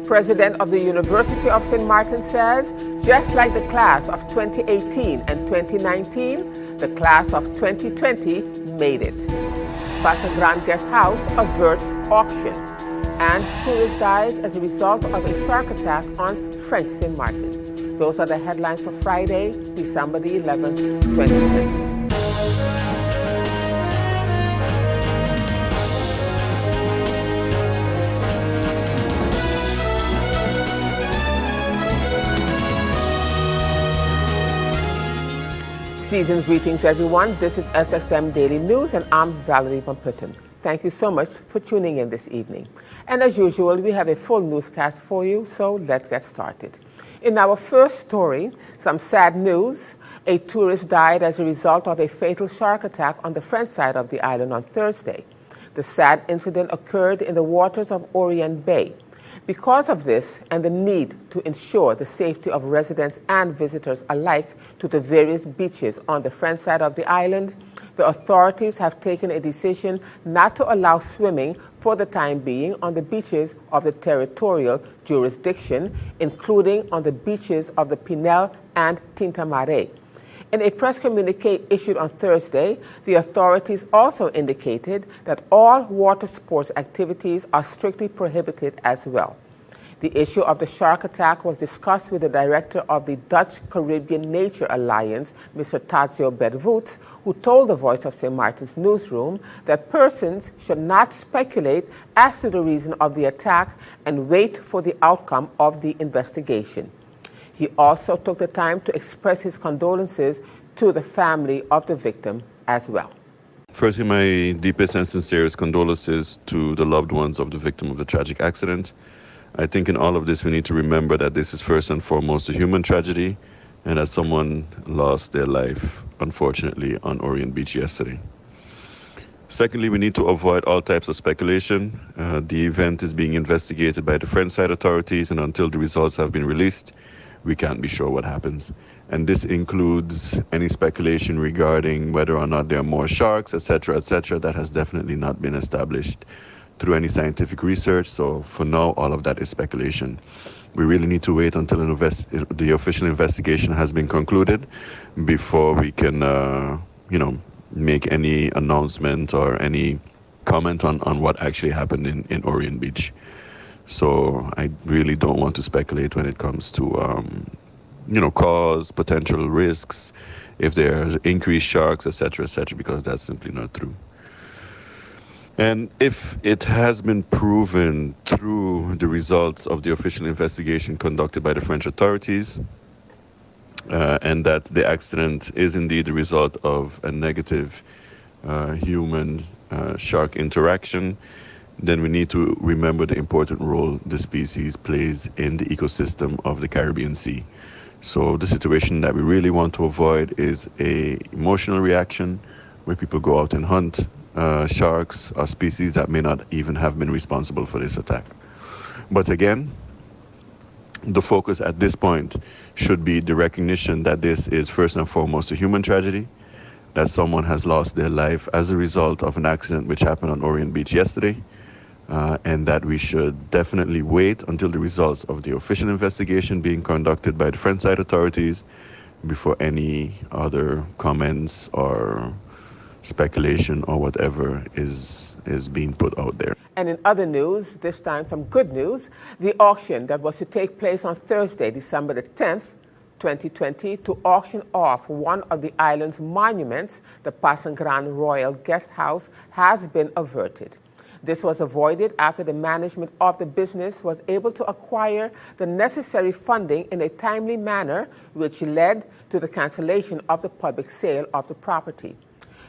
president of the University of St. Martin says, just like the class of 2018 and 2019, the class of 2020 made it. Pastor Grand Guest House averts auction, and tourist dies as a result of a shark attack on French St. Martin. Those are the headlines for Friday, December the 11th, 2020. Season's greetings, everyone. This is SXM Daily News, and I'm Valerie Van Putten. Thank you so much for tuning in this evening. And as usual, we have a full newscast for you, so let's get started. In our first story, some sad news. A tourist died as a result of a fatal shark attack on the French side of the island on Thursday. The sad incident occurred in the waters of Orient Bay. Because of this and the need to ensure the safety of residents and visitors alike to the various beaches on the French side of the island, the authorities have taken a decision not to allow swimming for the time being on the beaches of the territorial jurisdiction, including on the beaches of the Pinel and Tinta-Marais. In a press communique issued on Thursday, the authorities also indicated that all water sports activities are strictly prohibited as well. The issue of the shark attack was discussed with the director of the Dutch Caribbean Nature Alliance, Mr. Tadzio Bedvoets, who told the Voice of St. Martin's newsroom that persons should not speculate as to the reason of the attack and wait for the outcome of the investigation. He also took the time to express his condolences to the family of the victim as well. Firstly, my deepest and sincerest condolences to the loved ones of the victim of the tragic accident. I think in all of this we need to remember that this is first and foremost a human tragedy, and that someone lost their life, unfortunately, on Orient Beach yesterday. Secondly, we need to avoid all types of speculation. The event is being investigated by the French side authorities, and until the results have been released, we can't be sure what happens. And this includes any speculation regarding whether or not there are more sharks, etc., that has definitely not been established through any scientific research. So for now, all of that is speculation. We really need to wait until the official investigation has been concluded before we can, make any announcement or any comment on what actually happened in Orient Beach. So I really don't want to speculate when it comes to, cause, potential risks, if there's increased sharks, etc., because that's simply not true. And if it has been proven through the results of the official investigation conducted by the French authorities, and that the accident is indeed the result of a negative human-shark interaction, then we need to remember the important role the species plays in the ecosystem of the Caribbean Sea. So the situation that we really want to avoid is an emotional reaction where people go out and hunt sharks or species that may not even have been responsible for this attack. But again, the focus at this point should be the recognition that this is first and foremost a human tragedy, that someone has lost their life as a result of an accident which happened on Orient Beach yesterday, and that we should definitely wait until the results of the official investigation being conducted by the French side authorities before any other comments or speculation or whatever is being put out there. And in other news, this time some good news, the auction that was to take place on Thursday, December the 10th, 2020, to auction off one of the island's monuments, the Pasang Grand Royal Guest House, has been averted. This was avoided after the management of the business was able to acquire the necessary funding in a timely manner, which led to the cancellation of the public sale of the property.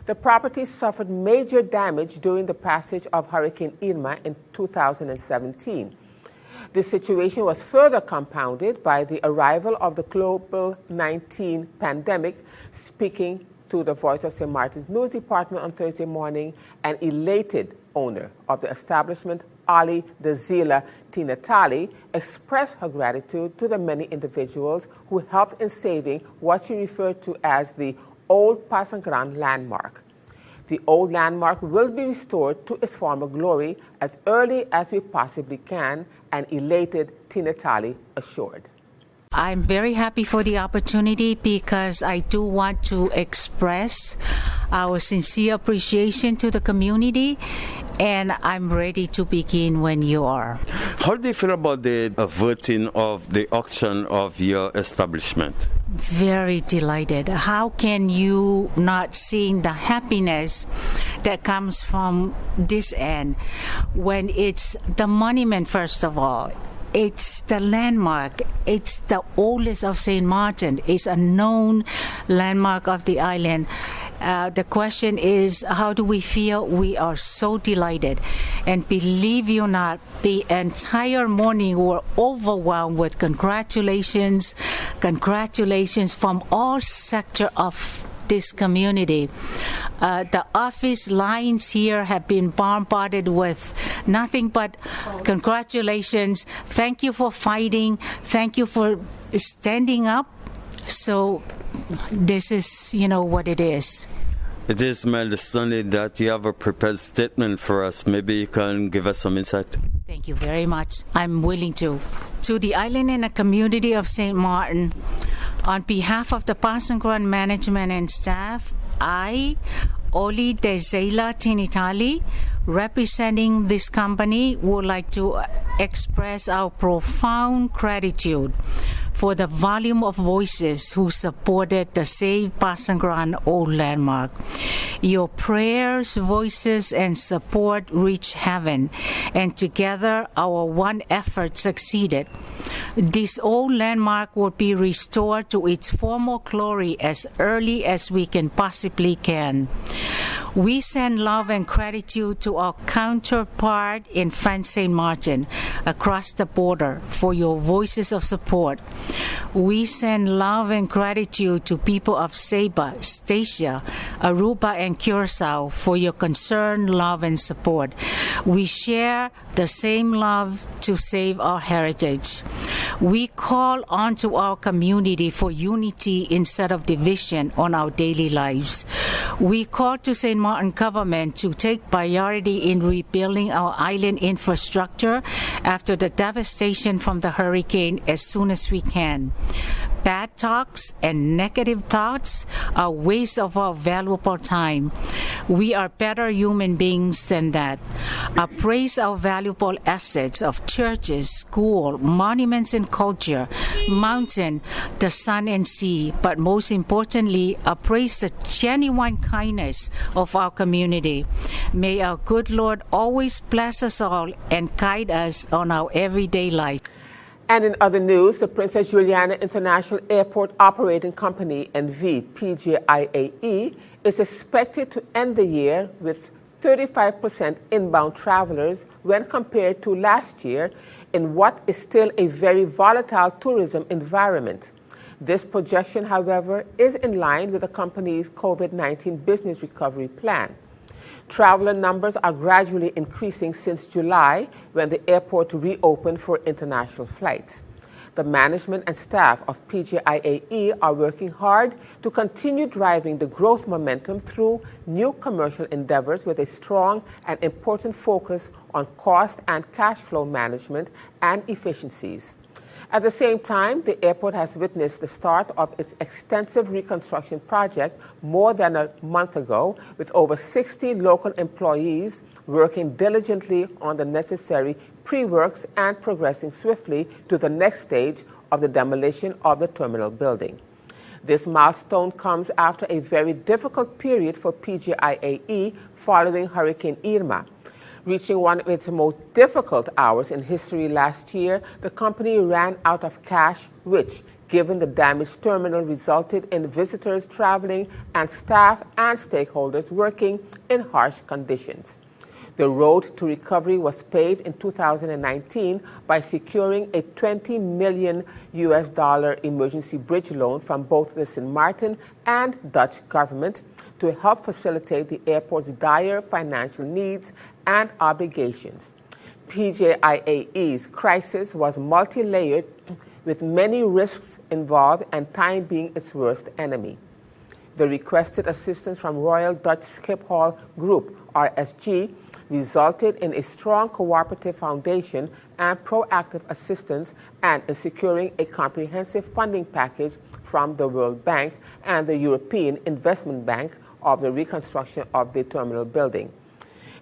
The property suffered major damage during the passage of Hurricane Irma in 2017. This situation was further compounded by the arrival of the COVID-19 pandemic. Speaking to the Voice of St. Martin's News Department on Thursday morning, an elated owner of the establishment, Ali Dazila Tinatali, expressed her gratitude to the many individuals who helped in saving what she referred to as the old Pasang Grand landmark. The old landmark will be restored to its former glory as early as we possibly can, an elated Tina Talley assured. I'm very happy for the opportunity because I do want to express our sincere appreciation to the community, and I'm ready to begin when you are. How do you feel about the voting of the auction of your establishment? Very delighted. How can you not see the happiness that comes from this end when it's the monument, first of all? It's the landmark. It's the oldest of St. Martin. It's a known landmark of the island. The question is, how do we feel? We are so delighted. And believe you not, the entire morning we were overwhelmed with congratulations from all sectors of this community. The office lines here have been bombarded with nothing but congratulations. Thank you for fighting. Thank you for standing up. So this is, what it is. It is my understanding that you have a prepared statement for us. Maybe you can give us some insight. Thank you very much. I'm willing to. To the island and the community of St. Martin, on behalf of the Pass and Grand management and staff, I, Oli Dezela Tinitali, representing this company, would like to express our profound gratitude for the volume of voices who supported the Save Pass and Grand Old Landmark. Your prayers, voices, and support reached heaven, and together our one effort succeeded. This old landmark will be restored to its former glory as early as we can possibly can. We send love and gratitude to our counterpart in France St. Martin across the border for your voices of support. We send love and gratitude to people of Saba, Statia, Aruba, and Curacao for your concern, love, and support. We share the same love to save our heritage. We call on to our community for unity instead of division on our daily lives. We call to St. Martin government to take priority in rebuilding our island infrastructure after the devastation from the hurricane as soon as we can. Bad talks and negative thoughts are waste of our valuable time. We are better human beings than that. Appraise our valuable assets of churches, school, monuments and culture, mountain, the sun and sea, but most importantly, appraise the genuine kindness of our community. May our good Lord always bless us all and guide us on our everyday life. And in other news, the Princess Juliana International Airport Operating Company, NV PJIAE, is expected to end the year with 35% inbound travelers when compared to last year in what is still a very volatile tourism environment. This projection, however, is in line with the company's COVID-19 business recovery plan. Traveler numbers are gradually increasing since July, when the airport reopened for international flights. The management and staff of PJIAE are working hard to continue driving the growth momentum through new commercial endeavors with a strong and important focus on cost and cash flow management and efficiencies. At the same time, the airport has witnessed the start of its extensive reconstruction project more than a month ago, with over 60 local employees working diligently on the necessary pre-works and progressing swiftly to the next stage of the demolition of the terminal building. This milestone comes after a very difficult period for PJIAE following Hurricane Irma. Reaching one of its most difficult hours in history last year, the company ran out of cash, which, given the damaged terminal, resulted in visitors traveling and staff and stakeholders working in harsh conditions. The road to recovery was paved in 2019 by securing a $20 million emergency bridge loan from both the St. Martin and Dutch governments to help facilitate the airport's dire financial needs and obligations. PJIAE's crisis was multi-layered, with many risks involved and time being its worst enemy. The requested assistance from Royal Dutch Schiphol Group, RSG, resulted in a strong cooperative foundation and proactive assistance and in securing a comprehensive funding package from the World Bank and the European Investment Bank of the reconstruction of the terminal building.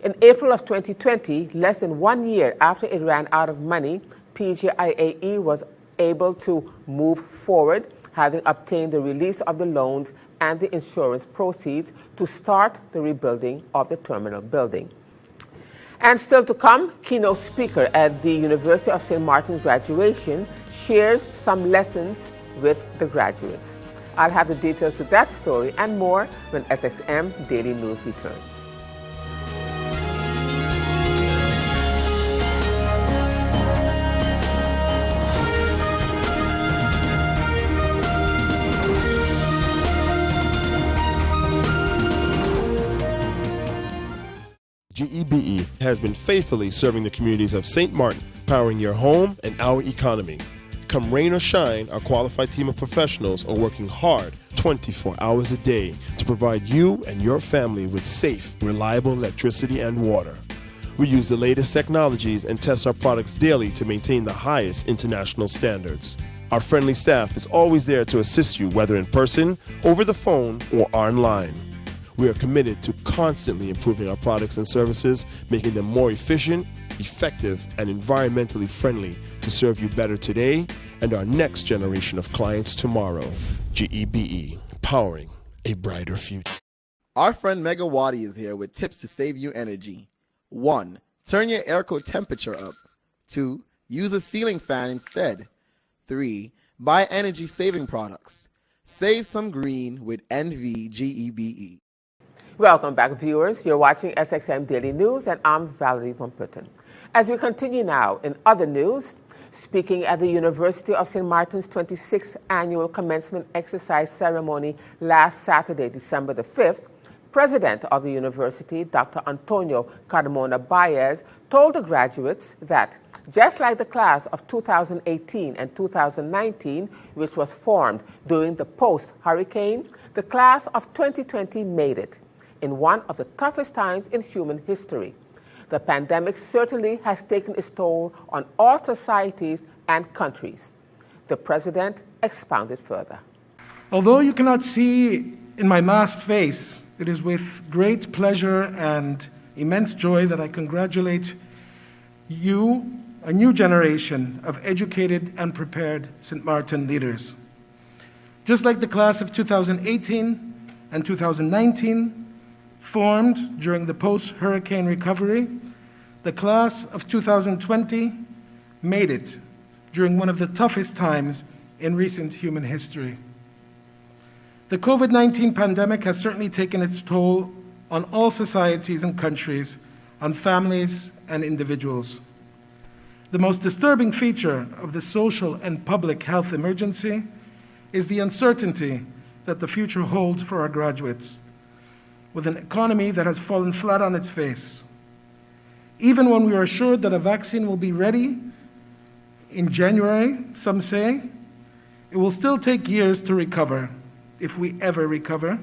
In April of 2020, less than 1 year after it ran out of money, PGIAE was able to move forward, having obtained the release of the loans and the insurance proceeds to start the rebuilding of the terminal building. And still to come, keynote speaker at the University of St. Martin's graduation shares some lessons with the graduates. I'll have the details to that story and more when SXM Daily News returns. GEBE has been faithfully serving the communities of St. Martin, powering your home and our economy. Come rain or shine, our qualified team of professionals are working hard 24 hours a day to provide you and your family with safe, reliable electricity and water. We use the latest technologies and test our products daily to maintain the highest international standards. Our friendly staff is always there to assist you, whether in person, over the phone, or online. We are committed to constantly improving our products and services, making them more efficient, effective, and environmentally friendly to serve you better today and our next generation of clients tomorrow. GEBE, powering a brighter future. Our friend Megawati is here with tips to save you energy. 1. Turn your airco temperature up. 2. Use a ceiling fan instead. 3. Buy energy-saving products. Save some green with NVGEBE. Welcome back, viewers. You're watching SXM Daily News, and I'm Valerie Van Putten. As we continue now in other news, speaking at the University of St. Martin's 26th annual commencement exercise ceremony last Saturday, December the 5th, President of the university, Dr. Antonio Carmona Baez, told the graduates that just like the class of 2018 and 2019, which was formed during the post-hurricane, the class of 2020 made it in one of the toughest times in human history. The pandemic certainly has taken its toll on all societies and countries. The president expounded further. Although you cannot see in my masked face, it is with great pleasure and immense joy that I congratulate you, a new generation of educated and prepared St. Martin leaders. Just like the class of 2018 and 2019, formed during the post-hurricane recovery, the class of 2020 made it during one of the toughest times in recent human history. The COVID-19 pandemic has certainly taken its toll on all societies and countries, on families and individuals. The most disturbing feature of the social and public health emergency is the uncertainty that the future holds for our graduates, with an economy that has fallen flat on its face. Even when we are assured that a vaccine will be ready in January, some say, it will still take years to recover, if we ever recover,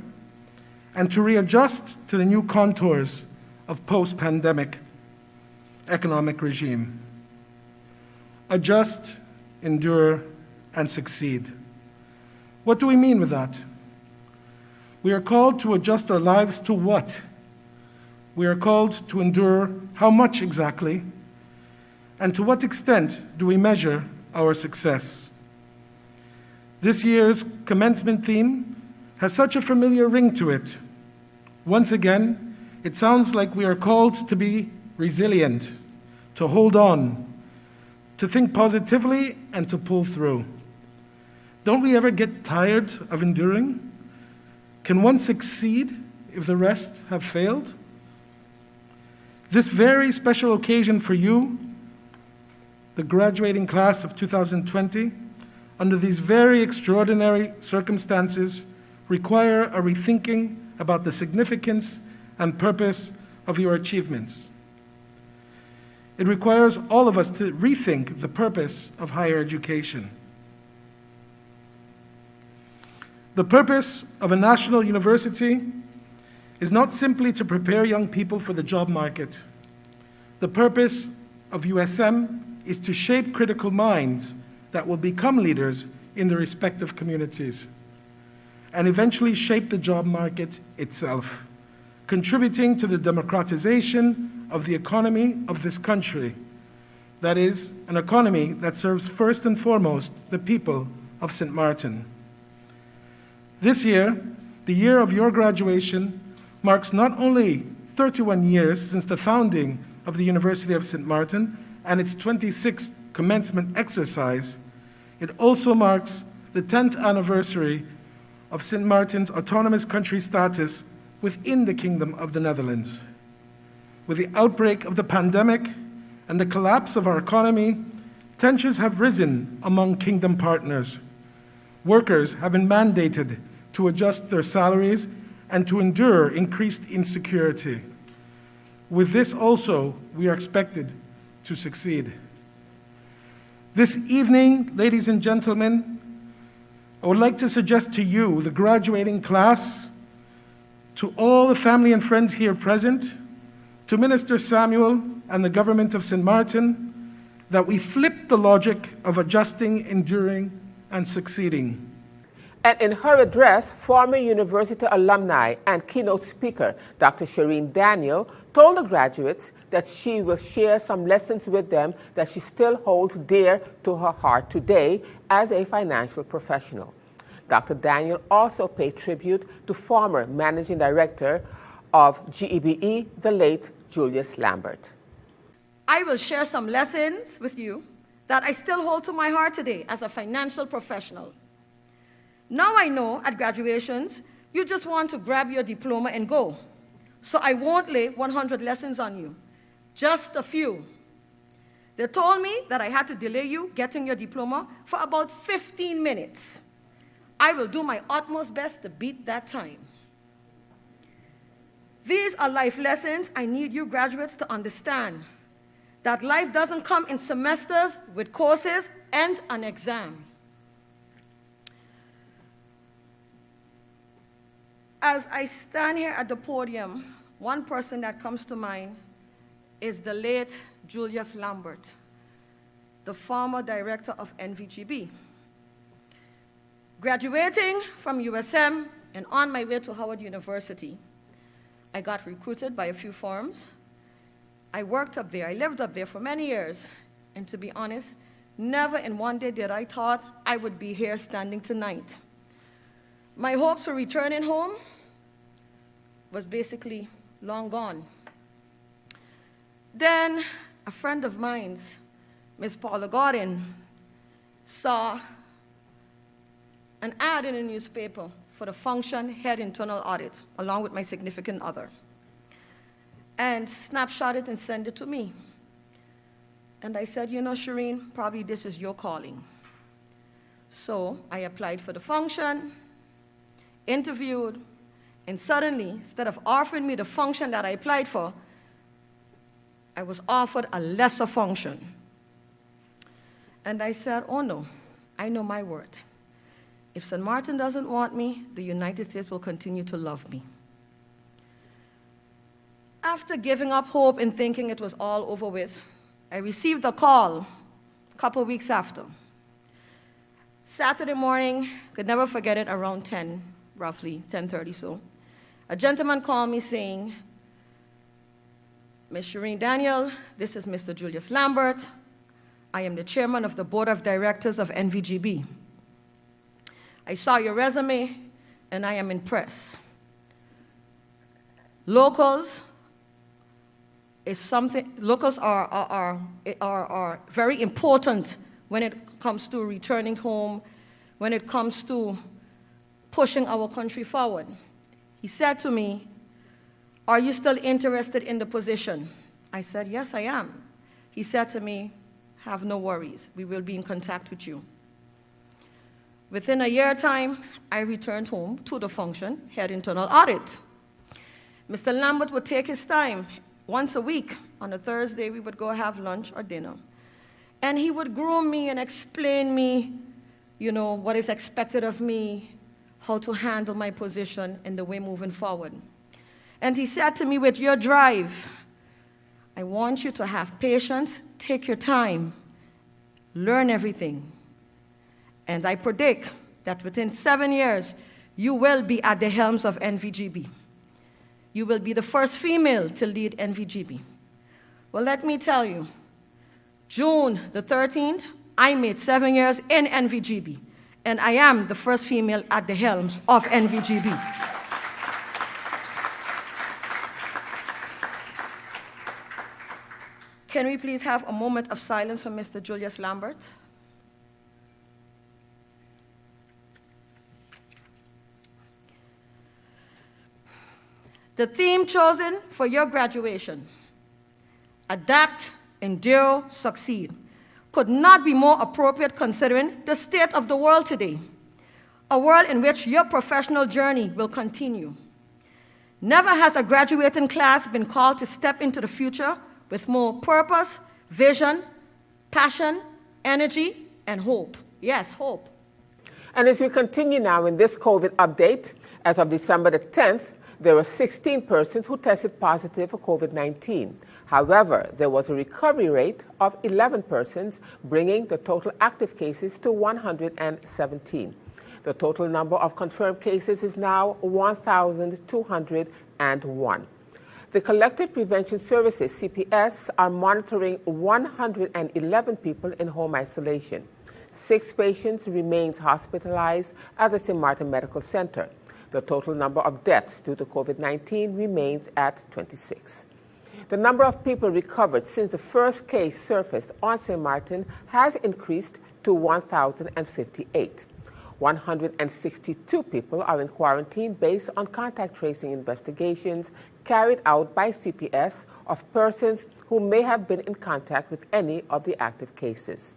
and to readjust to the new contours of post-pandemic economic regime. Adjust, endure, and succeed. What do we mean with that? We are called to adjust our lives to what? We are called to endure how much exactly? And to what extent do we measure our success? This year's commencement theme has such a familiar ring to it. Once again, it sounds like we are called to be resilient, to hold on, to think positively, and to pull through. Don't we ever get tired of enduring? Can one succeed if the rest have failed? This very special occasion for you, the graduating class of 2020, under these very extraordinary circumstances, require a rethinking about the significance and purpose of your achievements. It requires all of us to rethink the purpose of higher education. The purpose of a national university is not simply to prepare young people for the job market. The purpose of USM is to shape critical minds that will become leaders in their respective communities and eventually shape the job market itself, contributing to the democratization of the economy of this country. That is, an economy that serves first and foremost the people of St. Martin. This year, the year of your graduation, marks not only 31 years since the founding of the University of St. Martin and its 26th commencement exercise, it also marks the 10th anniversary of St. Martin's autonomous country status within the Kingdom of the Netherlands. With the outbreak of the pandemic and the collapse of our economy, tensions have risen among Kingdom partners. Workers have been mandated to adjust their salaries and to endure increased insecurity. With this also, we are expected to succeed. This evening, ladies and gentlemen, I would like to suggest to you, the graduating class, to all the family and friends here present, to Minister Samuel and the government of St. Martin, that we flip the logic of adjusting, enduring, and succeeding. And in her address, former university alumni and keynote speaker Dr. Shireen Daniel told the graduates that she will share some lessons with them that she still holds dear to her heart today as a financial professional. Dr. Daniel also paid tribute to former managing director of GEBE, the late Julius Lambert. I will share some lessons with you that I still hold to my heart today as a financial professional. Now I know at graduations, you just want to grab your diploma and go. So I won't lay 100 lessons on you, just a few. They told me that I had to delay you getting your diploma for about 15 minutes. I will do my utmost best to beat that time. These are life lessons I need you graduates to understand, that life doesn't come in semesters with courses and an exam. As I stand here at the podium, one person that comes to mind is the late Julius Lambert, the former director of NVGB. Graduating from USM and on my way to Howard University, I got recruited by a few firms. I worked up there, I lived up there for many years, and to be honest, never in one day did I thought I would be here standing tonight. My hopes for returning home was basically long gone. Then a friend of mine's, Ms. Paula Gordon, saw an ad in a newspaper for the function head internal audit, along with my significant other, and snapshot it and sent it to me. And I said, you know, Shireen, probably this is your calling. So I applied for the function, interviewed, and suddenly, instead of offering me the function that I applied for, I was offered a lesser function. And I said, oh no, I know my worth. If St. Martin doesn't want me, the United States will continue to love me. After giving up hope and thinking it was all over with, I received a call a couple of weeks after. Saturday morning, could never forget it, around 10, roughly 10:30 so. A gentleman called me saying, Ms. Shireen Daniel, this is Mr. Julius Lambert. I am the chairman of the board of directors of NVGB. I saw your resume, and I am impressed. Locals are very important when it comes to returning home, when it comes to pushing our country forward. He said to me, are you still interested in the position? I said, yes, I am. He said to me, have no worries. We will be in contact with you. Within a year time, I returned home to the function, head internal audit. Mr. Lambert would take his time. Once a week, on a Thursday, we would go have lunch or dinner. And he would groom me and explain me, you know, what is expected of me, how to handle my position in the way moving forward. And he said to me, with your drive, I want you to have patience, take your time, learn everything. And I predict that within 7 years, you will be at the helms of NVGB. You will be the first female to lead NVGB. Well, let me tell you, June the 13th, I made 7 years in NVGB, and I am the first female at the helms of NVGB. Can we please have a moment of silence for Mr. Julius Lambert? The theme chosen for your graduation, Adapt, Endure, Succeed, could not be more appropriate considering the state of the world today, a world in which your professional journey will continue. Never has a graduating class been called to step into the future with more purpose, vision, passion, energy, and hope. Yes, hope. And as we continue now in this COVID update, as of December the 10th, there were 16 persons who tested positive for COVID-19. However, there was a recovery rate of 11 persons, bringing the total active cases to 117. The total number of confirmed cases is now 1,201. The Collective Prevention Services, CPS, are monitoring 111 people in home isolation. 6 patients remain hospitalized at the St. Martin Medical Center. The total number of deaths due to COVID-19 remains at 26. The number of people recovered since the first case surfaced on St. Martin has increased to 1,058. 162 people are in quarantine based on contact tracing investigations carried out by CPS of persons who may have been in contact with any of the active cases.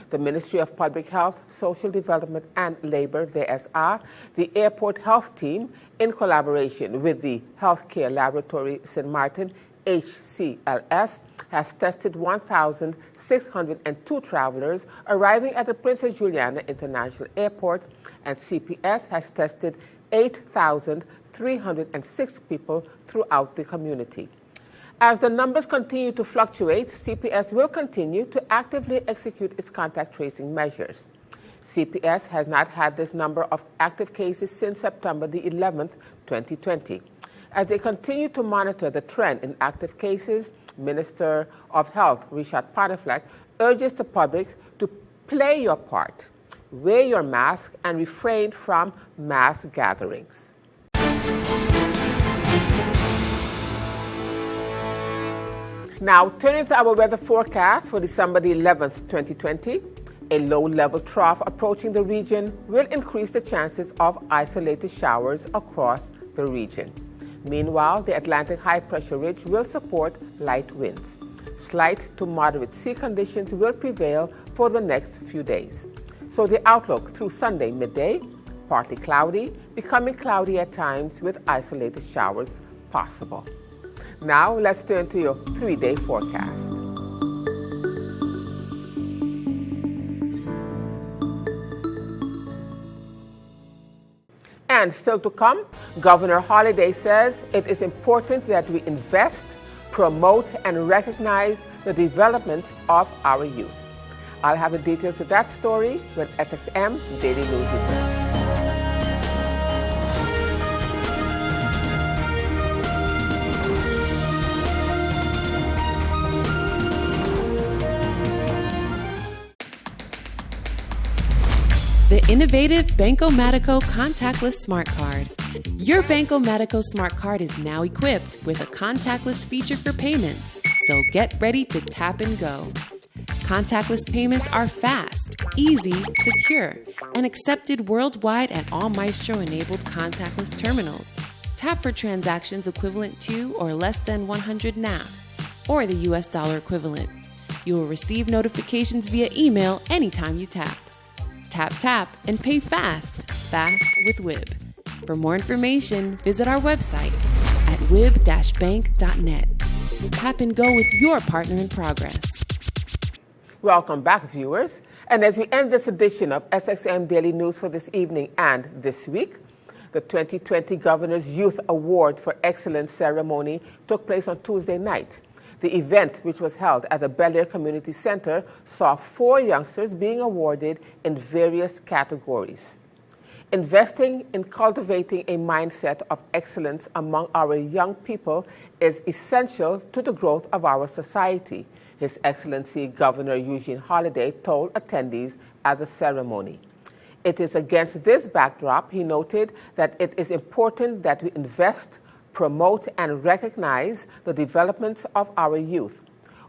The Ministry of Public Health, Social Development and Labor, VSA, the Airport Health Team, in collaboration with the Healthcare Laboratory St. Martin, HCLS, has tested 1,602 travelers arriving at the Princess Juliana International Airport, and CPS has tested 8,306 people throughout the community. As the numbers continue to fluctuate, CPS will continue to actively execute its contact tracing measures. CPS has not had this number of active cases since September the 11th, 2020. As they continue to monitor the trend in active cases, Minister of Health Richard Panafleck urges the public to play your part, wear your mask, and refrain from mass gatherings. Now, turning to our weather forecast for December the 11th, 2020, a low-level trough approaching the region will increase the chances of isolated showers across the region. Meanwhile, the Atlantic high-pressure ridge will support light winds. Slight to moderate sea conditions will prevail for the next few days. So the outlook through Sunday midday, partly cloudy, becoming cloudy at times with isolated showers possible. Now, let's turn to your 3-day forecast. And still to come, Governor Holliday says it is important that we invest, promote, and recognize the development of our youth. I'll have the details to that story when SXM Daily News returns. The innovative Banco Matico contactless smart card. Your Banco Matico smart card is now equipped with a contactless feature for payments, so get ready to tap and go. Contactless payments are fast, easy, secure, and accepted worldwide at all Maestro-enabled contactless terminals. Tap for transactions equivalent to or less than 100 NAF, or the US dollar equivalent. You will receive notifications via email anytime you tap. Tap, tap, and pay fast with WIB. For more information, visit our website at wib-bank.net. Tap and go with your partner in progress. Welcome back, viewers. And as we end this edition of SXM Daily News for this evening and this week, the 2020 Governor's Youth Award for Excellence ceremony took place on Tuesday night. The event, which was held at the Bel Air Community Center, saw 4 youngsters being awarded in various categories. Investing in cultivating a mindset of excellence among our young people is essential to the growth of our society, His Excellency Governor Eugene Holliday told attendees at the ceremony. It is against this backdrop, he noted, that it is important that we invest, promote, and recognize the developments of our youth.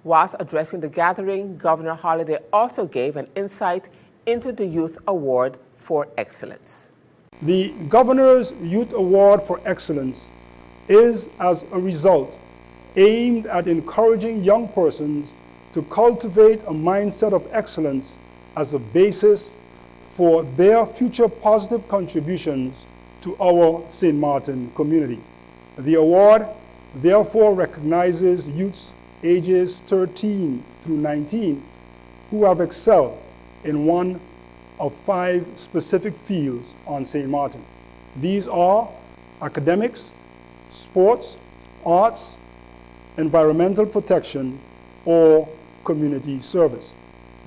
Whilst addressing the gathering, Governor Holliday also gave an insight into the Youth Award for Excellence. The Governor's Youth Award for Excellence is, as a result, aimed at encouraging young persons to cultivate a mindset of excellence as a basis for their future positive contributions to our St. Martin community. The award therefore recognizes youths ages 13 through 19 who have excelled in one of 5 specific fields on St. Martin. These are academics, sports, arts, environmental protection, or community service.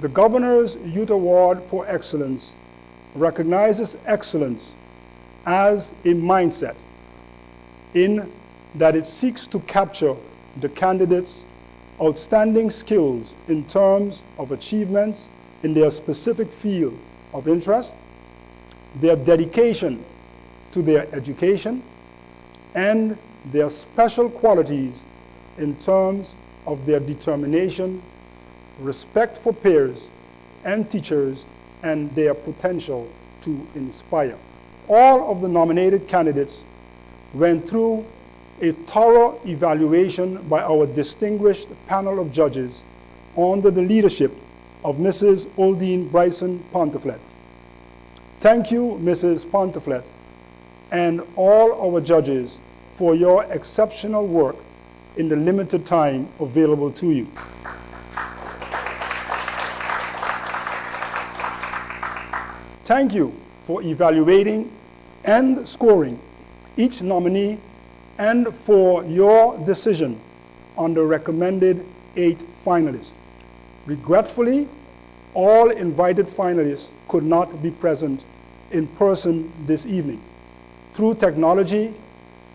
The Governor's Youth Award for Excellence recognizes excellence as a mindset in that it seeks to capture the candidates' outstanding skills in terms of achievements in their specific field of interest, their dedication to their education, and their special qualities in terms of their determination, respect for peers and teachers, and their potential to inspire. All of the nominated candidates went through a thorough evaluation by our distinguished panel of judges under the leadership of Mrs. Oldine Bryson Ponteflet. Thank you, Mrs. Ponteflet, and all our judges for your exceptional work in the limited time available to you. Thank you for evaluating and scoring each nominee and for your decision on the recommended 8 finalists. Regretfully, all invited finalists could not be present in person this evening. Through technology,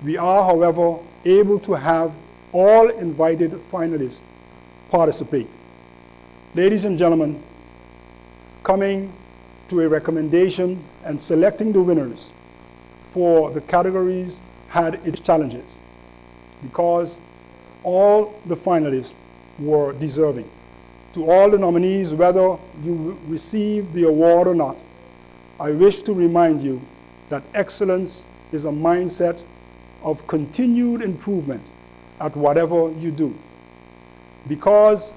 we are, however, able to have all invited finalists participate. Ladies and gentlemen, coming to a recommendation and selecting the winners for the categories had its challenges because all the finalists were deserving. To all the nominees, whether you receive the award or not, I wish to remind you that excellence is a mindset of continued improvement at whatever you do, because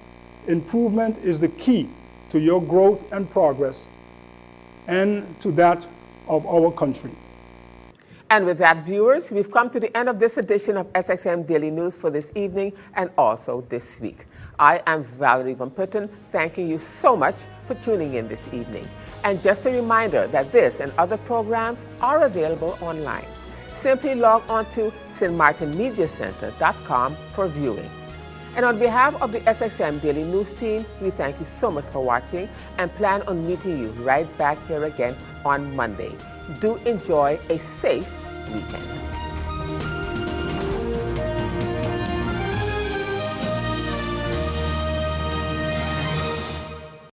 improvement is the key to your growth and progress and to that of our country. And with that, viewers, we've come to the end of this edition of SXM Daily News for this evening and also this week. I am Valerie Van Putten, thanking you so much for tuning in this evening. And just a reminder that this and other programs are available online. Simply log on to stmartinmediacenter.com for viewing. And on behalf of the SXM Daily News team, we thank you so much for watching and plan on meeting you right back here again on Monday. Do enjoy a safe weekend.